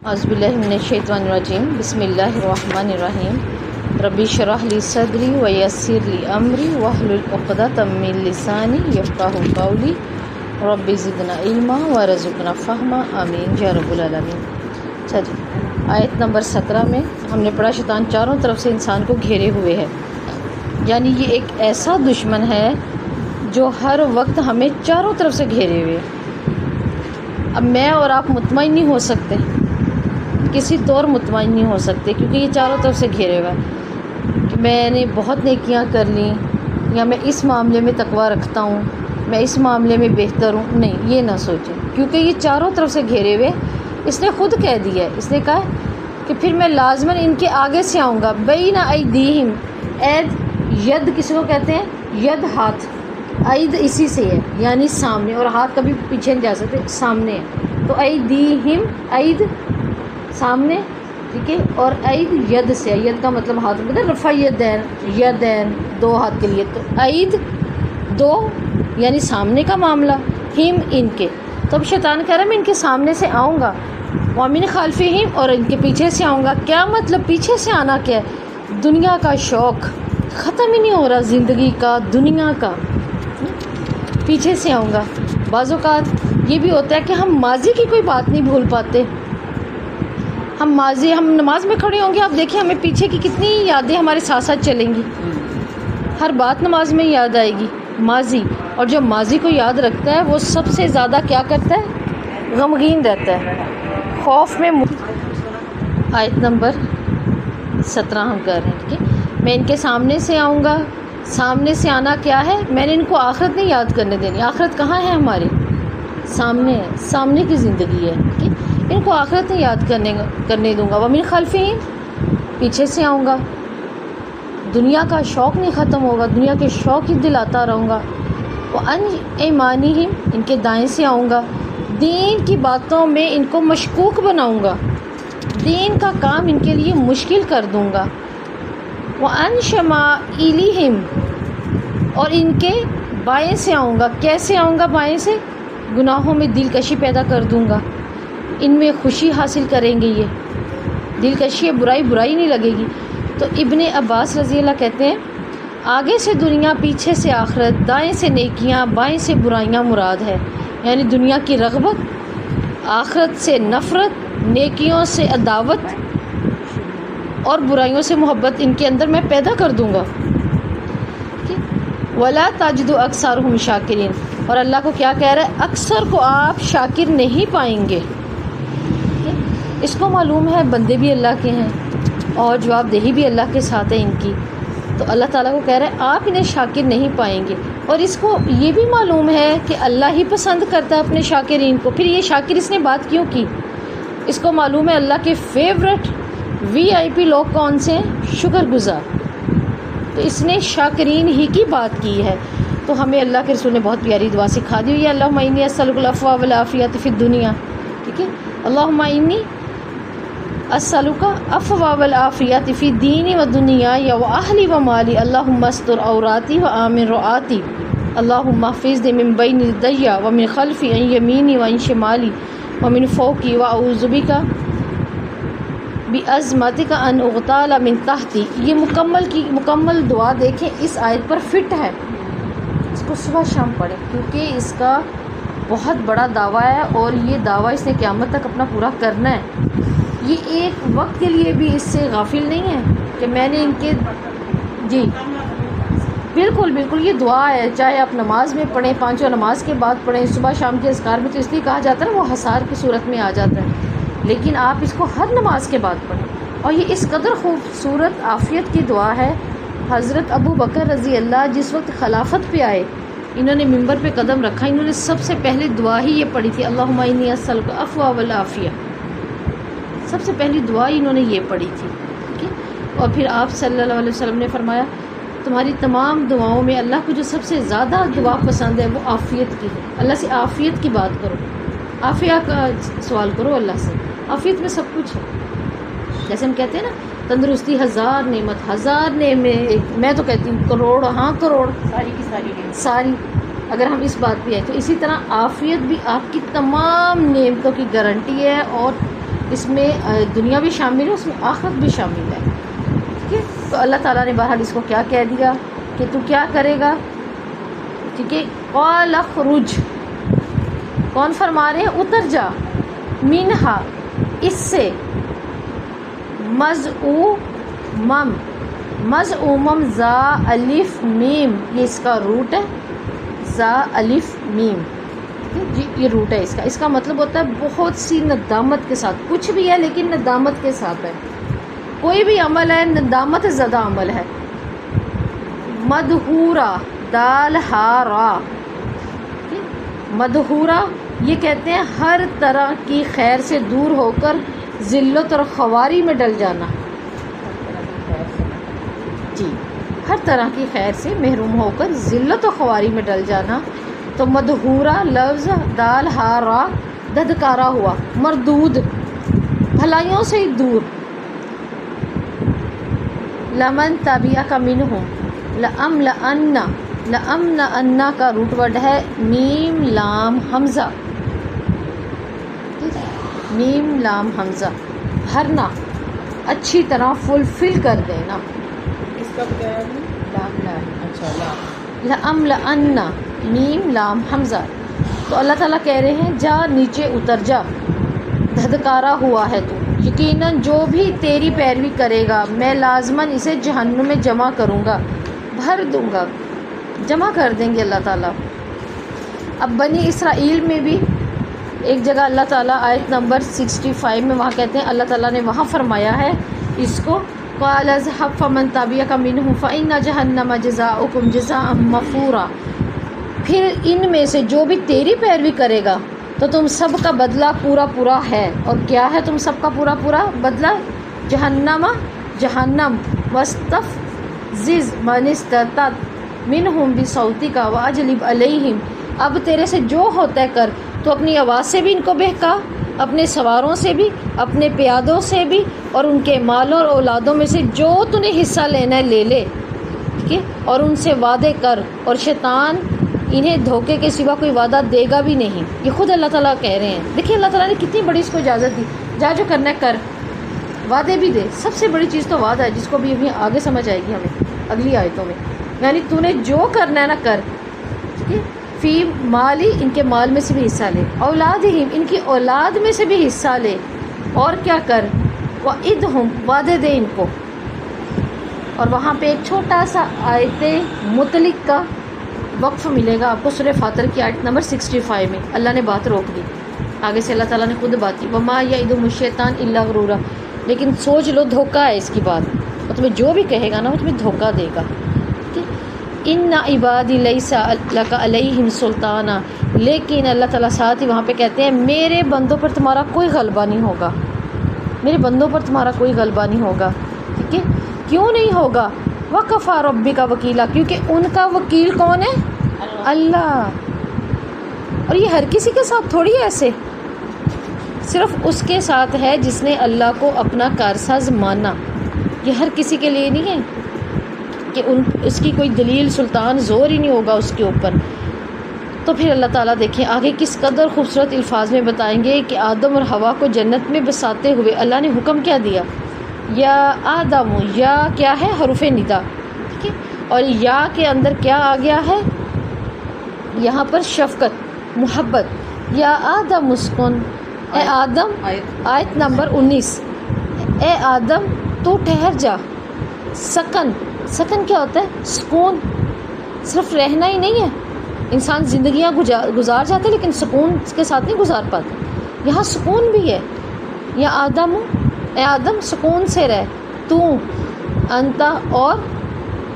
اعوذ باللہ من الشیطان الرجیم بسم اللہ الرحمن الرحیم ربی اشرح لی صدری ویسر لی امری واحلل عقدۃ من لسانی یفقہوا قولی رب زدنا علما وارزقنا فہما آمین یا رب العالمین۔ اچھا جی، آیت نمبر 17 میں ہم نے پڑھا شیطان چاروں طرف سے انسان کو گھیرے ہوئے ہے، یعنی یہ ایک ایسا دشمن ہے جو ہر وقت ہمیں چاروں طرف سے گھیرے ہوئے ہے۔ اب میں اور آپ مطمئن نہیں ہو سکتے، کسی طور مطمئن نہیں ہو سکتے، کیونکہ یہ چاروں طرف سے گھیرے ہوا ہے کہ میں نے بہت نیکیاں کر لیں، یا میں اس معاملے میں تقویٰ رکھتا ہوں، میں اس معاملے میں بہتر ہوں۔ نہیں، یہ نہ سوچیں، کیونکہ یہ چاروں طرف سے گھیرے ہوئے۔ اس نے خود کہہ دیا ہے، اس نے کہا کہ پھر میں لازماً ان کے آگے سے آؤں گا۔ بین ایدیہم، اید ید کسی کو کہتے ہیں؟ ید ہاتھ، عید اسی سے ہے یعنی سامنے، اور ہاتھ کبھی پیچھے نہیں جا سکتے، سامنے ہے۔ تو ایدیہم، عید سامنے، ٹھیک ہے، اور عید ید سے، ید کا مطلب ہاتھ ہوتا ہے، رفع یدین، یدین دو ہاتھ کے لیے، تو عید دو یعنی سامنے کا معاملہ، ہم ان کے۔ تو اب شیطان کہہ رہا ہے میں ان کے سامنے سے آؤں گا، ومن خلفہم، اور ان کے پیچھے سے آؤں گا۔ کیا مطلب پیچھے سے آنا کیا ہے؟ دنیا کا شوق ختم ہی نہیں ہو رہا، زندگی کا، دنیا کا، پیچھے سے آؤں گا۔ بعض اوقات یہ بھی ہوتا ہے کہ ہم ماضی کی کوئی بات نہیں بھول پاتے، ہم نماز میں کھڑے ہوں گے، آپ دیکھیں ہمیں پیچھے کی کتنی یادیں ہمارے ساتھ ساتھ چلیں گی، ہر بات نماز میں یاد آئے گی، ماضی۔ اور جو ماضی کو یاد رکھتا ہے وہ سب سے زیادہ کیا کرتا ہے؟ غمگین رہتا ہے، خوف میں۔ آیت نمبر 17 ہم کر رہے ہیں، ٹھیک ہے۔ میں ان کے سامنے سے آؤں گا۔ سامنے سے آنا کیا ہے؟ میں نے ان کو آخرت نہیں یاد کرنے دینی۔ آخرت کہاں ہے؟ ہمارے سامنے ہے، سامنے کی زندگی ہے، ٹھیک ہے۔ ان کو آخرت نہیں یاد کرنے دوں گا۔ ومن خلفہم، پیچھے سے آؤں گا۔ دنیا کا شوق نہیں ختم ہوگا، دنیا کے شوق ہی دلاتا رہوں گا۔ وعن ایمانہم، ان کے دائیں سے آؤں گا۔ دین کی باتوں میں ان کو مشکوک بناؤں گا، دین کا کام ان کے لیے مشکل کر دوں گا۔ وعن شمائلہم، اور ان کے بائیں سے آؤں گا۔ کیسے آؤں گا بائیں سے؟ گناہوں میں دلکشی پیدا کر دوں گا، ان میں خوشی حاصل کریں گے، یہ دلکشی ہے، برائی نہیں لگے گی۔ تو ابن عباس رضی اللہ کہتے ہیں آگے سے دنیا، پیچھے سے آخرت، دائیں سے نیکیاں، بائیں سے برائیاں مراد ہے، یعنی دنیا کی رغبت، آخرت سے نفرت، نیکیوں سے عداوت اور برائیوں سے محبت ان کے اندر میں پیدا کر دوں گا۔ وَلَا تَجِدُ أَكْثَرَهُمْ شَاكِرِينَ، اور اللہ کو کیا کہہ رہا ہے؟ اکثر کو آپ شاکر نہیں پائیں گے۔ اس کو معلوم ہے بندے بھی اللہ کے ہیں اور جواب دہی بھی اللہ کے ساتھ ہے ان کی، تو اللہ تعالیٰ کو کہہ رہا ہے آپ انہیں شاکر نہیں پائیں گے۔ اور اس کو یہ بھی معلوم ہے کہ اللہ ہی پسند کرتا ہے اپنے شاکرین کو، پھر یہ شاکر اس نے بات کیوں کی؟ اس کو معلوم ہے اللہ کے فیورٹ VIP لوگ کون سے ہیں؟ شکر گزار، تو اس نے شاکرین ہی کی بات کی ہے۔ تو ہمیں اللہ کے رسول نے بہت پیاری دعا سکھا دی ہوئی ہے، اللہم انی اسألک العفو والعافیۃ فی الدنیا، ٹھیک ہے، اللہم انی اسألک العفو والعافیۃ فی دینی و دنیای و اہلی و مالی، اللہم استر عوراتی و آمن رعاتی، اللہم احفظنی من بین یدی و من خلفی، عن یمینی و عن شمالی و من فوقی، و اعوذ بک بعظمتک ان اغتال من تحتی۔ یہ مکمل دعا دیکھیں، اس آیت پر فٹ ہے، اس کو صبح شام پڑھیں، کیونکہ اس کا بہت بڑا دعویٰ ہے، اور یہ دعویٰ اس نے قیامت تک اپنا پورا کرنا ہے۔ یہ ایک وقت کے لیے بھی اس سے غافل نہیں ہے کہ میں نے ان کے، جی بالکل یہ دعا ہے، چاہے آپ نماز میں پڑھیں، پانچوں نماز کے بعد پڑھیں، صبح شام کے اذکار میں، تو اس لیے کہا جاتا ہے نا وہ حصار کی صورت میں آ جاتا ہے، لیکن آپ اس کو ہر نماز کے بعد پڑھیں۔ اور یہ اس قدر خوبصورت عافیت کی دعا ہے، حضرت ابو بکر رضی اللہ جس وقت خلافت پہ آئے، انہوں نے ممبر پہ قدم رکھا، انہوں نے سب سے پہلے دعا ہی یہ پڑھی تھی، اللہم انی اسألک العفو والعافیہ، سب سے پہلی دعا انہوں نے یہ پڑھی تھی، ٹھیک ہے۔ اور پھر آپ صلی اللہ علیہ وسلم نے فرمایا تمہاری تمام دعاؤں میں اللہ کو جو سب سے زیادہ دعا پسند ہے وہ عافیت کی ہے، اللہ سے عافیت کی بات کرو، عافیہ کا سوال کرو اللہ سے، عافیت میں سب کچھ ہے۔ جیسے ہم کہتے ہیں نا تندرستی ہزار نعمت، ہزار نعمت، میں تو کہتی ہوں کروڑ، ہاں کروڑ، ساری کی ساری، اگر ہم اس بات پہ آئیں تو اسی طرح عافیت بھی آپ کی تمام نعمتوں کی گارنٹی ہے، اور اس میں دنیا بھی شامل ہے، اس میں آخرت بھی شامل ہے، ٹھیک ہے. تو اللہ تعالیٰ نے بہرحال اس کو کیا کہہ دیا کہ تو کیا کرے گا، ٹھیک ہے. قال اخرج، کون فرما رہے ہیں، اتر جا، منہا، اس سے، مذعومم زا الف میم، یہ اس کا روٹ ہے، زا الف میم، جی یہ روٹ ہے اس کا مطلب ہوتا ہے بہت سی ندامت کے ساتھ. کچھ بھی ہے لیکن ندامت کے ساتھ ہے، کوئی بھی عمل ہے ندامت زدہ عمل ہے. مدحورا، دال ہا را، مدحورا یہ کہتے ہیں ہر طرح کی خیر سے دور ہو کر ذلت اور خواری میں ڈل جانا. جی ہر طرح کی خیر سے محروم ہو کر ذلت و خواری میں ڈل جانا. تو مدحورا لفظ دال ہا را دھدکارا ہوا، مردود بھلائیوں سے ہی دور. لمن تبعک منہم، لأملأن کا روٹ ورڈ ہے میم لام حمزہ، میم لام حمزہ، بھرنا، اچھی طرح فلفل کر دینا. اس کا کیا ہے؟ اچھا لأملأن، میم لام حمزہ. تو اللہ تعالیٰ کہہ رہے ہیں جا نیچے اتر جا، دھدکارا ہوا ہے تو، یقیناً جو بھی تیری پیروی کرے گا میں لازماً اسے جہنم میں جمع کروں گا، بھر دوں گا، جمع کر دیں گے اللہ تعالیٰ. اب بنی اسرائیل میں بھی ایک جگہ اللہ تعالیٰ آیت نمبر 65 میں وہاں کہتے ہیں، اللہ تعالیٰ نے وہاں فرمایا ہے اس کو، قال اذهب فمن تبعك منهم فإن جہنم جزاؤكم جزاء مغفورا. پھر ان میں سے جو بھی تیری پیروی کرے گا تو تم سب کا بدلہ پورا پورا ہے. اور کیا ہے تم سب کا پورا پورا بدلہ؟ جہنم. واستفزز من استطعت منہم بصوتک واجلب علیہم، اب تیرے سے جو ہوتا ہے کر، تو اپنی آواز سے بھی ان کو بہکا، اپنے سواروں سے بھی، اپنے پیادوں سے بھی، اور ان کے مالوں اور اولادوں میں سے جو تو نے حصہ لینا ہے لے لے، ٹھیک ہے. اور ان سے وعدے کر، اور شیطان انہیں دھوکے کے سوا کوئی وعدہ دے گا بھی نہیں. یہ خود اللہ تعالیٰ کہہ رہے ہیں. دیکھیں اللہ تعالیٰ نے کتنی بڑی اس کو اجازت دی، جا جو کرنا ہے کر، وعدے بھی دے. سب سے بڑی چیز تو وعدہ ہے، جس کو بھی ابھی آگے سمجھ آئے گی ہمیں اگلی آیتوں میں. یعنی تو نے جو کرنا ہے نا کر، ٹھیک ہے. فی مالی، ان کے مال میں سے بھی حصہ لے، اولادہم، ان کی اولاد میں سے بھی حصہ لے، اور کیا کر، وعدہم، وعدے دے ان کو. اور وہاں پہ ایک چھوٹا سا آیت مطلق کا وقف ملے گا آپ کو سورہ فاطر کی آیت نمبر 65 میں. اللہ نے بات روک دی، آگے سے اللہ تعالیٰ نے خود بات کی، وما یعدہم الشیطان الا غرورا. لیکن سوچ لو دھوکہ ہے اس کی بات، اور تمہیں جو بھی کہے گا نا وہ تمہیں دھوکہ دے گا. ان عبادی لیس لک علیہم سلطانہ، لیکن اللہ تعالیٰ ساتھ ہی وہاں پہ کہتے ہیں میرے بندوں پر تمہارا کوئی غلبہ نہیں ہوگا، میرے بندوں پر تمہارا کوئی غلبہ نہیں ہوگا. ٹھیک ہے. کیوں نہیں ہوگا؟ وکفیٰ ربک وکیلا، کیونکہ ان کا وکیل کون ہے؟ اللہ. اور یہ ہر کسی کے ساتھ تھوڑی ہے ایسے، صرف اس کے ساتھ ہے جس نے اللہ کو اپنا کارساز مانا. یہ ہر کسی کے لیے نہیں ہے کہ اس کی کوئی دلیل سلطان زور ہی نہیں ہوگا اس کے اوپر. تو پھر اللہ تعالیٰ دیکھیں آگے کس قدر خوبصورت الفاظ میں بتائیں گے کہ آدم اور حوا کو جنت میں بساتے ہوئے اللہ نے حکم کیا دیا، یا آدم، یا کیا ہے حروف ندا، ٹھیک ہے. اور یا کے اندر کیا آ گیا ہے یہاں پر؟ شفقت، محبت. یا آدم اسکن، اے آدم، آیت نمبر 19، اے آدم تو ٹھہر جا. سکن، سکن کیا ہوتا ہے؟ سکون. صرف رہنا ہی نہیں ہے، انسان زندگیاں گزار جاتے لیکن سکون کے ساتھ نہیں گزار پاتے. یہاں سکون بھی ہے. یا آدم، اے آدم سکون سے رہ، تو انتا اور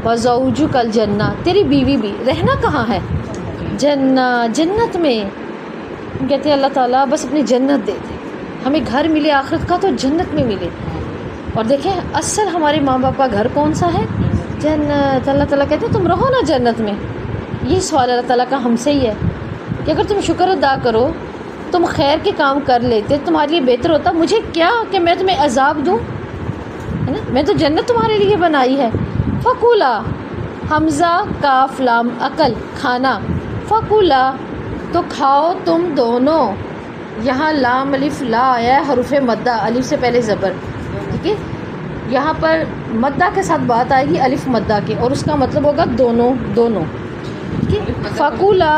وزوجک الجنہ، تیری بیوی بھی. رہنا کہاں ہے؟ جنت میں. کہتے ہیں اللہ تعالیٰ بس اپنی جنت دے دے، ہمیں گھر ملے آخرت کا تو جنت میں ملے. اور دیکھیں اصل ہمارے ماں باپ کا گھر کون سا ہے؟ جنت. اللہ تعالیٰ کہتے ہیں تم رہو نا جنت میں. یہ سوال اللہ تعالیٰ کا ہم سے ہی ہے کہ اگر تم شکر ادا کرو، تم خیر کے کام کر لیتے، تمہارے لیے بہتر ہوتا. مجھے کیا کہ میں تمہیں عذاب دوں، ہے نا؟ میں تو جنت تمہارے لیے بنائی ہے. فکولا، حمزہ کاف لام عقل، کھانا. فکولا، تو کھاؤ تم دونوں. یہاں لام الف لا آیا ہے حروف مدہ، الف سے پہلے زبر، ٹھیک ہے. یہاں پر مدہ کے ساتھ بات آئے گی الف مدہ کے، اور اس کا مطلب ہوگا دونوں دونوں، ٹھیک ہے. فاقولا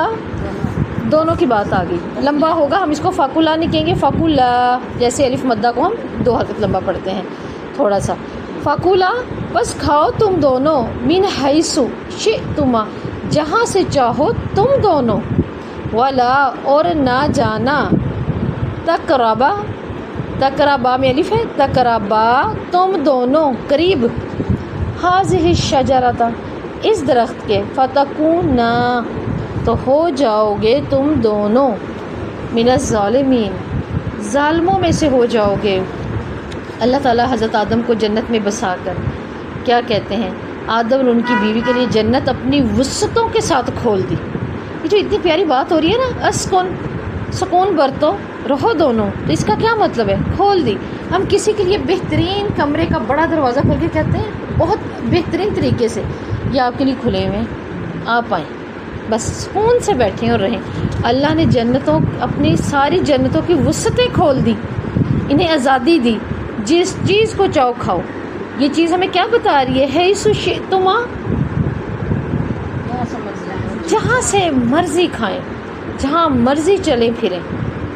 دونوں کی بات آ گئی، لمبا ہوگا، ہم اس کو فاقولا نہیں کہیں گے، فاقولا، جیسے الف مدہ کو ہم 2 حرکت لمبا پڑھتے ہیں تھوڑا سا. فاقولا بس کھاؤ تم دونوں، من حیث شئتما جہاں سے چاہو تم دونوں، ولا اور نہ جانا، تقربا تقربا میں الف ہے، تقربا تم دونوں قریب، ہاذہ الشجرۃ اس درخت کے، فتکونا تو ہو جاؤ گے تم دونوں، من الظالمین ظالموں میں سے ہو جاؤ گے. اللہ تعالیٰ حضرت آدم کو جنت میں بسا کر کیا کہتے ہیں، آدم اور ان کی بیوی کے لیے جنت اپنی وسعتوں کے ساتھ کھول دی. یہ جو اتنی پیاری بات ہو رہی ہے نا، اسکن سکون برتو رہو دونوں، تو اس کا کیا مطلب ہے، کھول دی. ہم کسی کے لیے بہترین کمرے کا بڑا دروازہ کھول کے کہتے ہیں بہت بہترین طریقے سے، یہ آپ کے لیے کھلے ہوئے ہیں، آپ آئیں بس سکون سے بیٹھیں اور رہیں. اللہ نے جنتوں اپنی ساری جنتوں کی وسعتیں کھول دی، انہیں آزادی دی، جس چیز کو چاہو کھاؤ. یہ چیز ہمیں کیا بتا رہی ہے، حیث شئتما جہاں سے مرضی کھائیں، جہاں مرضی چلیں پھریں،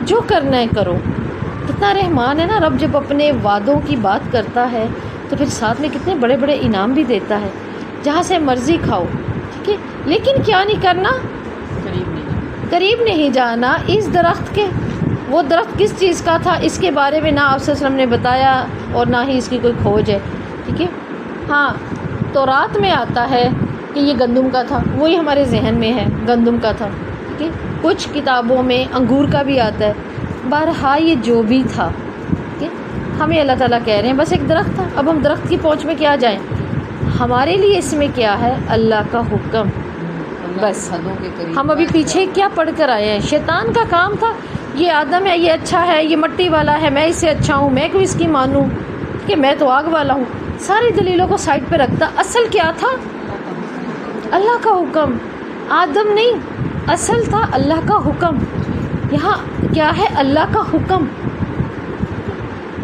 جو کرنا ہے کرو. کتنا رحمان ہے نا رب، جب اپنے وعدوں کی بات کرتا ہے تو پھر ساتھ میں کتنے بڑے بڑے انعام بھی دیتا ہے. جہاں سے مرضی کھاؤ، ٹھیک ہے، لیکن کیا نہیں کرنا، قریب نہیں جانا اس درخت کے. وہ درخت کس چیز کا تھا اس کے بارے میں نہ آپ صلی اللہ علیہ وسلم نے بتایا اور نہ ہی اس کی کوئی کھوج ہے، ٹھیک ہے. ہاں تورات میں آتا ہے کہ یہ گندم کا تھا، وہی ہمارے ذہن میں ہے گندم کا تھا، ٹھیک ہے. کچھ کتابوں میں انگور کا بھی آتا ہے. بہرحال یہ جو بھی تھا، ٹھیک ہے، ہمیں اللہ تعالیٰ کہہ رہے ہیں بس ایک درخت تھا. اب ہم درخت کی پہنچ میں کیا جائیں، ہمارے لیے اس میں کیا ہے، اللہ کا حکم. بس ہم ابھی پیچھے کیا پڑھ کر آئے ہیں، شیطان کا کام تھا یہ آدم ہے، یہ اچھا ہے، یہ مٹی والا ہے، میں اس سے اچھا ہوں، میں کیوں اس کی مانوں، کہ میں تو آگ والا ہوں. ساری دلیلوں کو سائڈ پہ رکھتا، اصل کیا تھا، اللہ کا حکم. آدم نہیں، اصل تھا اللہ کا حکم. یہاں کیا ہے، اللہ کا حکم.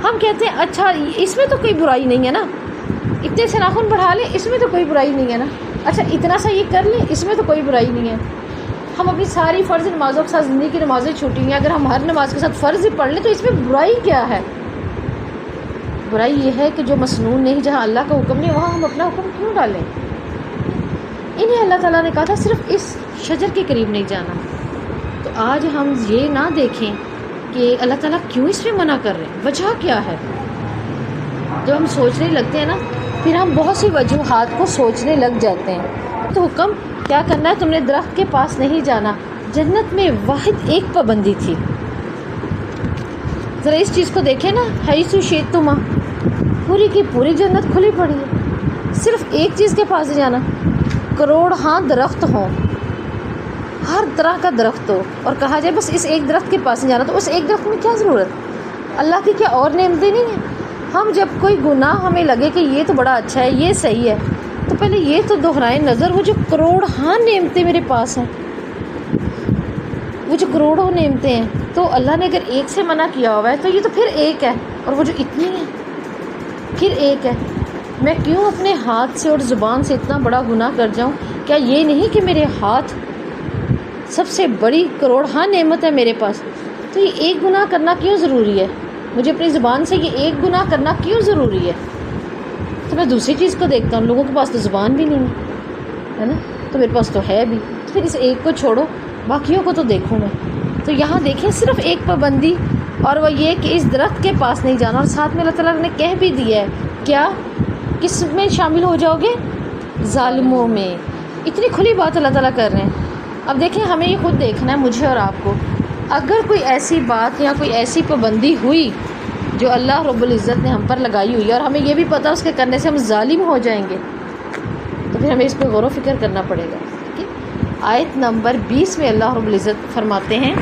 ہم کہتے ہیں اچھا اس میں تو کوئی برائی نہیں ہے نا، اتنے سے ناخن بڑھا لیں اس میں تو کوئی برائی نہیں ہے نا، اچھا اتنا سا یہ کر لیں اس میں تو کوئی برائی نہیں ہے. ہم اپنی ساری فرض نمازوں کے ساتھ زندگی کی نمازیں چھوٹی ہیں، اگر ہم ہر نماز کے ساتھ فرض ہی پڑھ لیں تو اس میں برائی کیا ہے. برائی یہ ہے کہ جو مسنون نہیں، جہاں اللہ کا حکم نہیں وہاں ہم اپنا حکم کیوں ڈالیں. انہیں اللہ تعالیٰ نے کہا تھا صرف اس شجر کے قریب نہیں جانا. تو آج ہم یہ نہ دیکھیں کہ اللہ تعالیٰ کیوں اس میں منع کر رہے ہیں، وجہ کیا ہے. جب ہم سوچنے لگتے ہیں نا پھر ہم بہت سی وجوہات کو سوچنے لگ جاتے ہیں. تو حکم کیا کرنا ہے، تم نے درخت کے پاس نہیں جانا. جنت میں واحد ایک پابندی تھی. ذرا اس چیز کو دیکھیں نا، حیث شئتما پوری کی پوری جنت کھلی پڑی ہے، صرف ایک چیز کے پاس جانا. کروڑ ہاں درخت ہوں، ہر طرح کا درخت ہو، اور کہا جائے بس اس ایک درخت کے پاس جانا، تو اس ایک درخت میں کیا ضرورت، اللہ کی کیا اور نعمتیں نہیں ہیں. ہم جب کوئی گناہ ہمیں لگے کہ یہ تو بڑا اچھا ہے، یہ صحیح ہے، تو پہلے یہ تو دہرائیں نظر وہ جو کروڑ ہاں نعمتیں میرے پاس ہیں، وہ جو کروڑوں نعمتیں ہیں، تو اللہ نے اگر ایک سے منع کیا ہوا ہے تو یہ تو پھر ایک ہے، اور وہ جو اتنی ہے پھر ایک ہے. میں کیوں اپنے ہاتھ سے اور زبان سے اتنا بڑا گناہ کر جاؤں. کیا یہ نہیں کہ میرے ہاتھ سب سے بڑی کروڑ ہاں نعمت ہے میرے پاس، تو یہ ایک گناہ کرنا کیوں ضروری ہے، مجھے اپنی زبان سے یہ ایک گناہ کرنا کیوں ضروری ہے. تو میں دوسری چیز کو دیکھتا ہوں، لوگوں کے پاس تو زبان بھی نہیں ہے نا، تو میرے پاس تو ہے بھی، تو پھر اس ایک کو چھوڑو باقیوں کو تو دیکھوں میں. تو یہاں دیکھیں صرف ایک پابندی، اور وہ یہ کہ اس درخت کے پاس نہیں جانا. اور ساتھ میں اللہ تعالیٰ نے کہہ بھی دیا ہے کیا، کس میں شامل ہو جاؤ گے، ظالموں میں. اتنی کھلی بات اللہ تعالیٰ کر رہے ہیں. اب دیکھیں ہمیں یہ خود دیکھنا ہے، مجھے اور آپ کو، اگر کوئی ایسی بات یا کوئی ایسی پابندی ہوئی جو اللہ رب العزت نے ہم پر لگائی ہوئی ہے اور ہمیں یہ بھی پتہ اس کے کرنے سے ہم ظالم ہو جائیں گے، تو پھر ہمیں اس پہ غور و فکر کرنا پڑے گا. ٹھیک ہے. آیت نمبر 20 میں اللہ رب العزت فرماتے ہیں